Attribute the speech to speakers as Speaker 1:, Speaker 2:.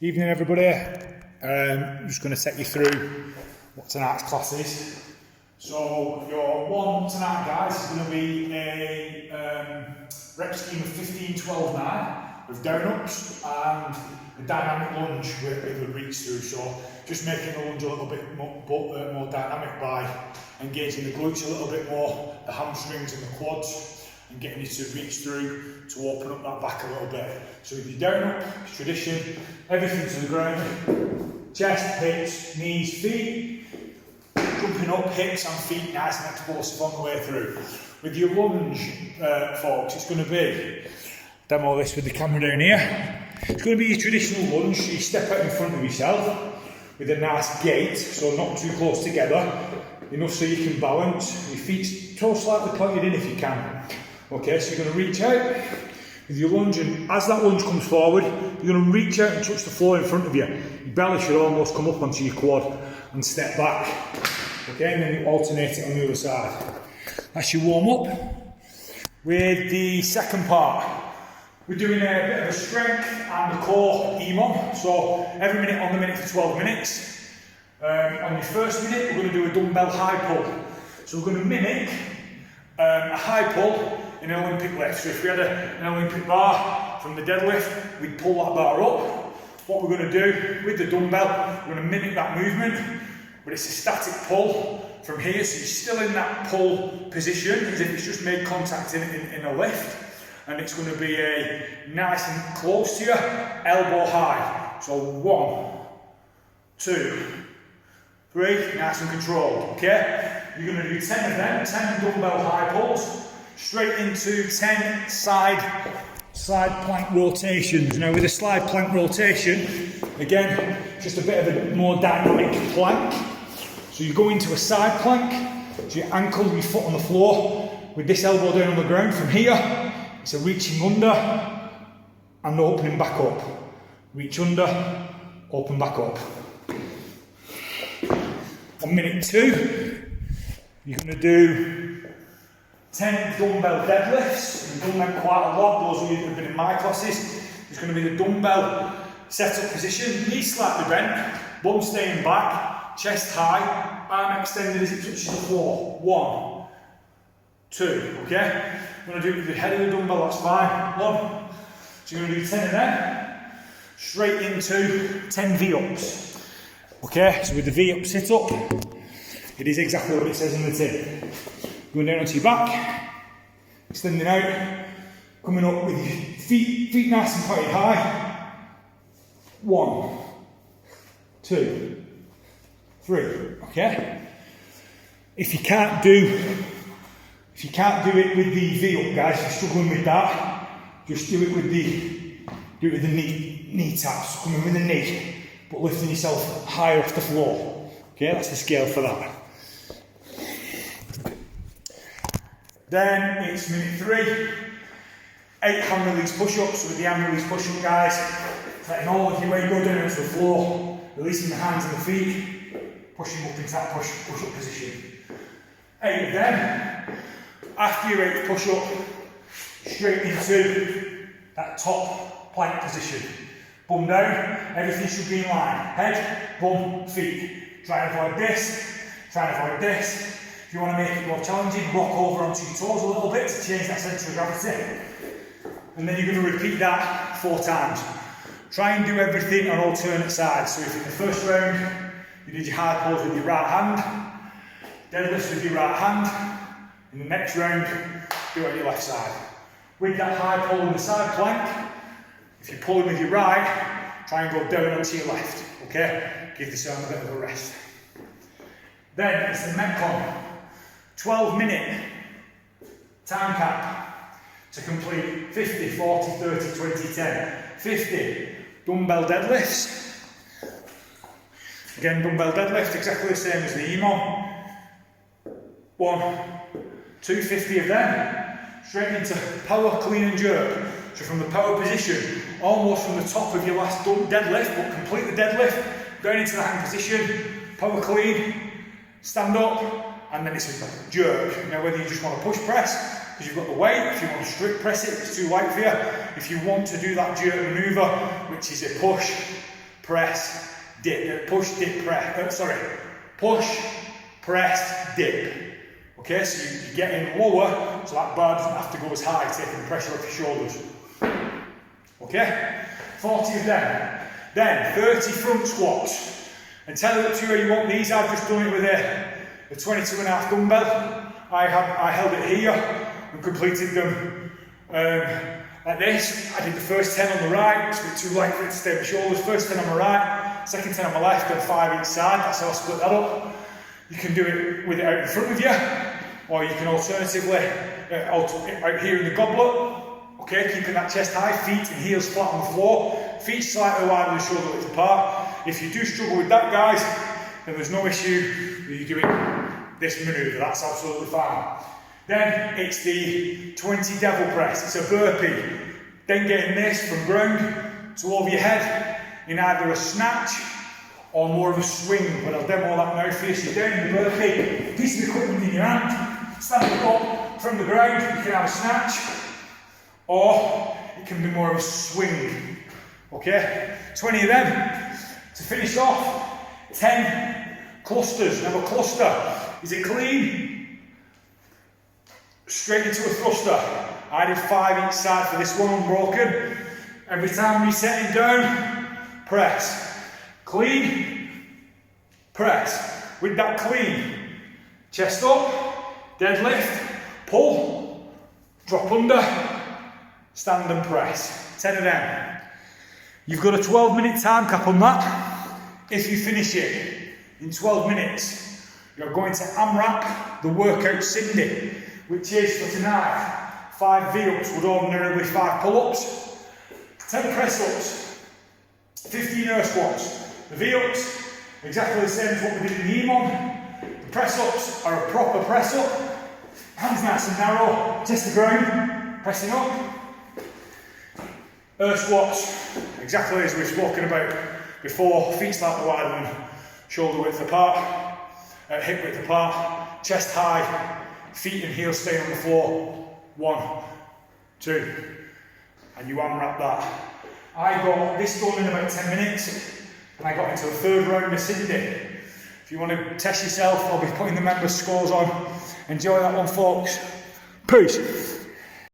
Speaker 1: Evening everybody, I'm just going to take you through what tonight's class is. So your one tonight guys is going to be a rep scheme of 15-12-9 with down ups and a dynamic lunge with a reach through. So just making the lunge a little bit more dynamic by engaging the glutes a little bit more, the hamstrings and the quads, and getting you to reach through to open up that back a little bit. So if you're down up, it's tradition, everything to the ground, chest, hips, knees, feet, jumping up, hips and feet nice and explosive on the way through. With your lunge, folks, it's going to be, demo this with the camera down here, it's going to be your traditional lunge, so you step out in front of yourself with a nice gait, so not too close together, enough so you can balance, your feet toe slightly pointed in if you can. Okay, so you're going to reach out with your lunge, and as that lunge comes forward, you're going to reach out and touch the floor in front of you. Your belly should almost come up onto your quad and step back. Okay, and then you alternate it on the other side. That's your warm up. With the second part, we're doing a bit of a strength and a core EMOM. So every minute on the minute for 12 minutes. On your first minute, we're going to do a dumbbell high pull. So we're going to mimic a high pull in an Olympic lift. So if we had an Olympic bar from the deadlift, we'd pull that bar up. What we're going to do with the dumbbell, we're going to mimic that movement, but it's a static pull from here, so you're still in that pull position as if it's just made contact in a lift, and it's going to be a nice and close to you, elbow high. So 1, 2, 3, nice and controlled, okay? You're going to do 10 of them, 10 dumbbell high pulls, straight into 10 side plank rotations. Now with a slide plank rotation, again, just a bit of a more dynamic plank. So you go into a side plank, so you ankle your foot on the floor, with this elbow down on the ground. From here, it's a reaching under and opening back up. Reach under, open back up. On minute 2, you're going to do 10 dumbbell deadlifts. We've done them quite a lot, those of you that have been in my classes. It's going to be the dumbbell set-up position, knees slightly bent, bum staying back, chest high, arm extended as it touches the floor. 1, 2, okay? I'm going to do it with the head of the dumbbell, that's fine. 1. So you're going to do 10 of them, straight into 10 V-ups. Okay, so with the V-up sit-up, it is exactly what it says in the tin. Going down onto your back, extending out, coming up with your feet nice and pointed high. 1, 2, 3. Okay. If you can't do it with the V up, guys, if you're struggling with that, just do it with the knee taps, coming with the knee, but lifting yourself higher off the floor. Okay, that's the scale for that. Then it's minute 3, 8 hand release push-ups. With the hand release push-up, guys, letting all of your weight go down onto the floor, releasing the hands and the feet, pushing up into that push-up position. 8 of them. After your 8th push-up, straight into that top plank position. Bum down, everything should be in line. Head, bum, feet. Try and avoid this, try and avoid this. If you want to make it more challenging, rock over onto your toes a little bit to change that centre of gravity. And then you're going to repeat that 4 times. Try and do everything on alternate sides. So if in the first round, you did your high pulls with your right hand, deadlifts with your right hand, in the next round, do it on your left side. With that high pull in the side plank, if you're pulling with your right, try and go down onto your left, okay? Give this arm a bit of a rest. Then it's the Metcon. 12-minute time cap to complete 50, 40, 30, 20, 10. 50 dumbbell deadlifts. Again, dumbbell deadlift, exactly the same as the EMOM. 1, 250 of them, straight into power, clean and jerk. So from the power position, almost from the top of your last deadlift, but complete the deadlift, going into the hang position, power clean, stand up, and then it's a jerk. Now whether you just want to push press, because you've got the weight, if you want to strict press it, if it's too light for you, if you want to do that jerk manoeuvre, which is a push, press, dip, push, dip, press, push, press, dip. Okay, so you're getting lower, so that bar doesn't have to go as high, taking the pressure off your shoulders. Okay, 40 of them. Then 30 front squats. And tell it up to where you want these. I've just done it with a 22.5 dumbbell. I held it here and completed them like this. I did the first 10 on the right, it's a bit too light for it to stay on my shoulders. First 10 on my right, second 10 on my left, and 5 each side. That's how I split that up. You can do it with it out in front of you, or you can alternatively out here in the goblet. Okay, keeping that chest high, feet and heels flat on the floor, feet slightly wider than shoulder width apart. If you do struggle with that, guys, then there's no issue with you doing this manoeuvre. That's absolutely fine. Then it's the 20 devil press. It's a burpee. Then getting this from ground to over your head in either a snatch or more of a swing. But I'll demo that now for you. So you're down in the burpee, piece of equipment in your hand, standing up from the ground. You can have a snatch, or it can be more of a swing. Okay, 20 of them. To finish off, 10 clusters. Now a cluster, is it clean? Straight into a thruster. I did 5 each side for this one, unbroken. Every time you're setting down, press. Clean, press. With that clean, chest up, deadlift, pull, drop under, stand and press. 10 of them. You've got a 12-minute time cap on that. If you finish it in 12 minutes, you're going to AMRAP the workout Cindy, which is for tonight 5 V-ups would ordinarily be 5 pull-ups, 10 press-ups, 15 air squats. The V-ups, exactly the same as what we did in the EMON. The press-ups are a proper press-up, hands nice and narrow, chest to ground, pressing up. Air squats, exactly as we've spoken about before, feet slightly wider than shoulder width apart, hip width apart, chest high, feet and heels staying on the floor. 1, 2, and you AMRAP that. I got this done in about 10 minutes, and I got into the 3rd round of Cindy. If you want to test yourself, I'll be putting the members' scores on. Enjoy that one, folks. Peace.